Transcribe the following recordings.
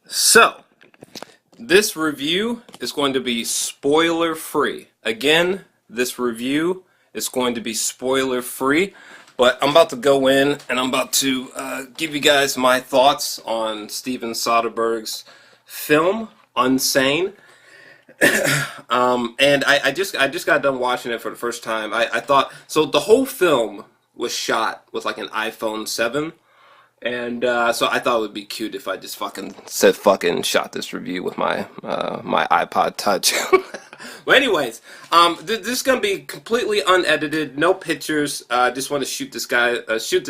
So, this review is going to be spoiler free. Again, this review is going to be spoiler free, but I'm about to go in and I'm about to give you guys my thoughts on Steven Soderbergh's film, Unsane. And I just got done watching it for the first time. I thought, so the whole film was shot with like an iPhone 7. And so I thought it would be cute if I just fucking shot this review with my iPod Touch. But anyways, this is gonna be completely unedited, no pictures. I just want to shoot this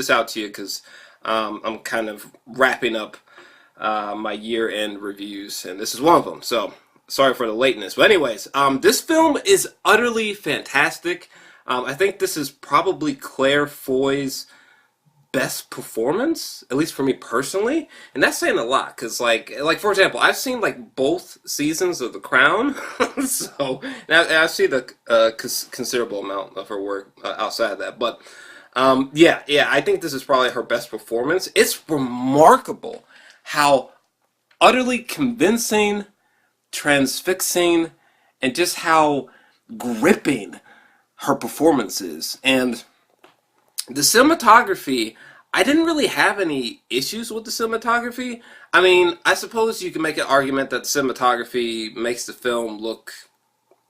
out to you because I'm kind of wrapping up my year-end reviews, and this is one of them. So sorry for the lateness. But anyways, this film is utterly fantastic. I think this is probably Claire Foy's best performance, at least for me personally, and that's saying a lot. Because like for example, I've seen like both seasons of The Crown, so and I've seen a considerable amount of her work outside of that. But yeah, I think this is probably her best performance. It's remarkable how utterly convincing, transfixing, and just how gripping her performance is. And the cinematography, I didn't really have any issues with the cinematography. I mean, I suppose you can make an argument that the cinematography makes the film look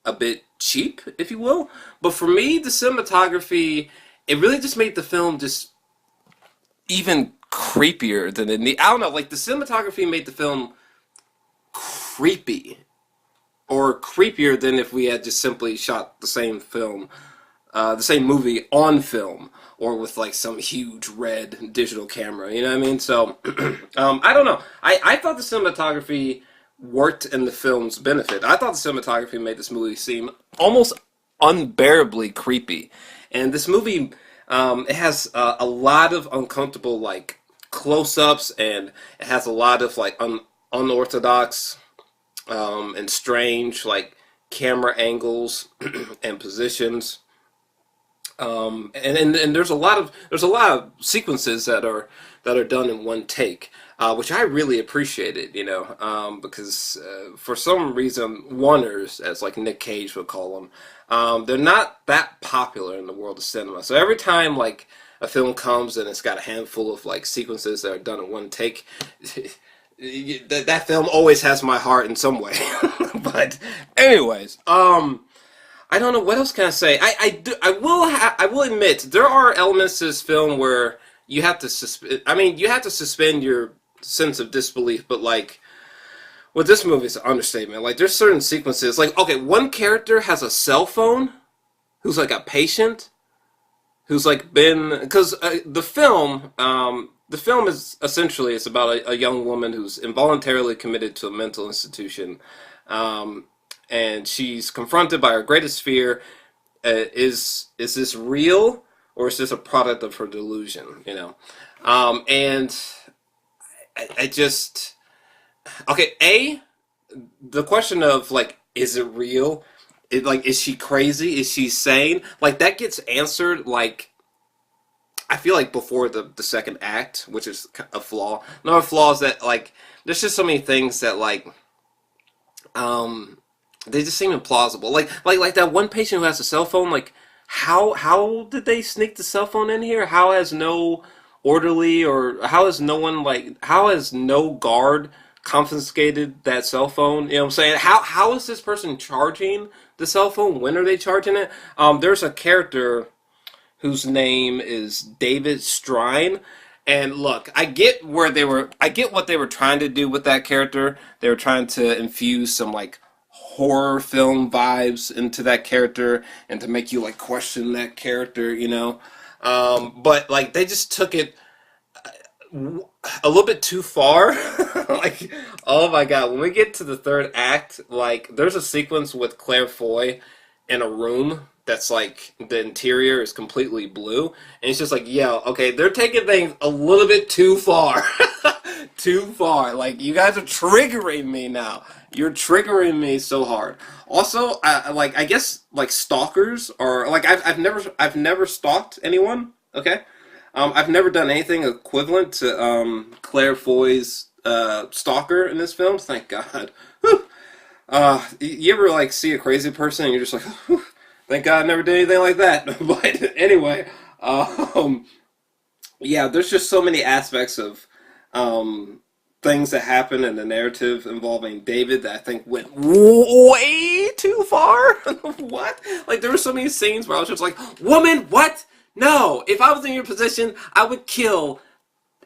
a bit cheap, if you will. But for me, the cinematography, it really just made the film just even creepier than it need. I don't know, like the cinematography made the film creepy. Or creepier than if we had just simply shot the same film, the same movie on film, or with like some huge red digital camera, you know what I mean? So, I don't know. I thought the cinematography worked in the film's benefit. I thought the cinematography made this movie seem almost unbearably creepy. And this movie, it has a lot of uncomfortable like close-ups, and it has a lot of like unorthodox and strange like camera angles and positions. And there's a lot of sequences that are done in one take, which I really appreciated, because for some reason oneers, as like Nick Cage would call them, they're not that popular in the world of cinema. So every time like a film comes and it's got a handful of like sequences that are done in one take, that film always has my heart in some way. But anyways, I don't know what else can I say. I will admit there are elements to this film where you have to suspend your sense of disbelief. But like with this movie, it's an understatement. Like there's certain sequences. Like okay, one character has a cell phone, who's like a patient, who's like been because the film is essentially it's about a young woman who's involuntarily committed to a mental institution. And she's confronted by her greatest fear. Is this real, or is this a product of her delusion? And I just okay. The question of like, is it real? Is she crazy? Is she sane? Like that gets answered like I feel like before the second act, which is a flaw. Another flaw is that like there's just so many things that like they just seem implausible. Like that one patient who has a cell phone. Like, how did they sneak the cell phone in here? How has no orderly or how has no one how has no guard confiscated that cell phone? You know what I'm saying? How is this person charging the cell phone? When are they charging it? There's a character whose name is David Strine. And look, I get what they were trying to do with that character. They were trying to infuse some like horror film vibes into that character and to make you like question that character. But like they just took it a little bit too far. Like, oh my god, when we get to the third act, like there's a sequence with Claire Foy in a room that's like the interior is completely blue, and it's just like, yeah, okay, they're taking things a little bit too far. Too far. Like, you guys are triggering me now. You're triggering me so hard. Also, I guess like stalkers are like I've never stalked anyone. Okay, I've never done anything equivalent to Claire Foy's stalker in this film. Thank God. Whew. You ever like see a crazy person and you're just like, whew, thank God I never did anything like that. But anyway, yeah, there's just so many aspects of things that happen in the narrative involving David that I think went way too far. What? Like, there were so many scenes where I was just like, woman, what? No. If I was in your position, I would kill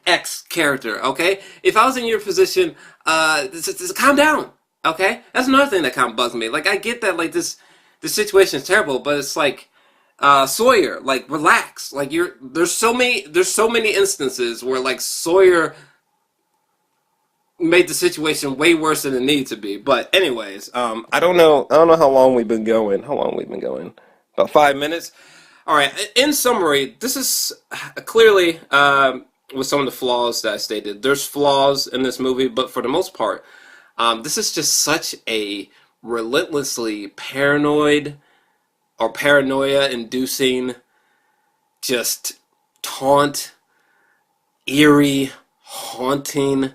X character, okay? If I was in your position, just calm down, okay? That's another thing that kind of bugs me. Like, I get that, like, this situation is terrible, but it's like, Sawyer, like, relax. Like, there's so many instances where, like, Sawyer made the situation way worse than it needed to be. But anyways, I don't know how long we've been going. About 5 minutes. All right. In summary, this is clearly with some of the flaws that I stated. There's flaws in this movie, but for the most part, this is just such a relentlessly paranoid or paranoia-inducing, just taunt, eerie, haunting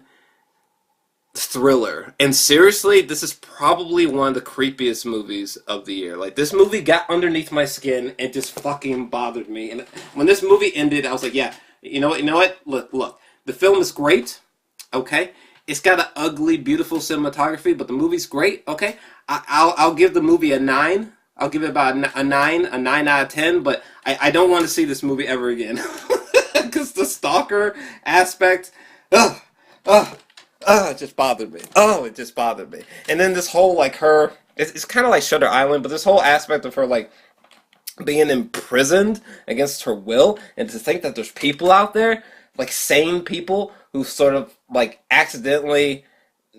thriller. And seriously, this is probably one of the creepiest movies of the year. Like, this movie got underneath my skin and just fucking bothered me. And when this movie ended, I was like, yeah, you know what? Look. The film is great, okay? It's got an ugly, beautiful cinematography, but the movie's great, okay? I'll give the movie a 9. I'll give it about a 9 out of 10, but I don't want to see this movie ever again. Because the stalker aspect, it just bothered me. Oh, it just bothered me. And then this whole, like, it's kind of like Shutter Island, but this whole aspect of her, like, being imprisoned against her will, and to think that there's people out there, like, sane people, who sort of, like, accidentally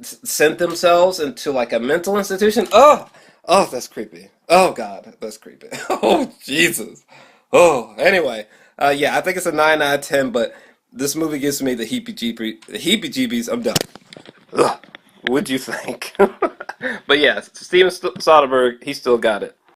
sent themselves into, like, a mental institution. Oh, that's creepy. Oh, God, that's creepy. Oh, Jesus. Oh, anyway, yeah, I think it's a 9 out of 10, but this movie gives me the heebie-jeebies. I'm done. Ugh. What'd you think? But yeah, Steven Soderbergh, he still got it.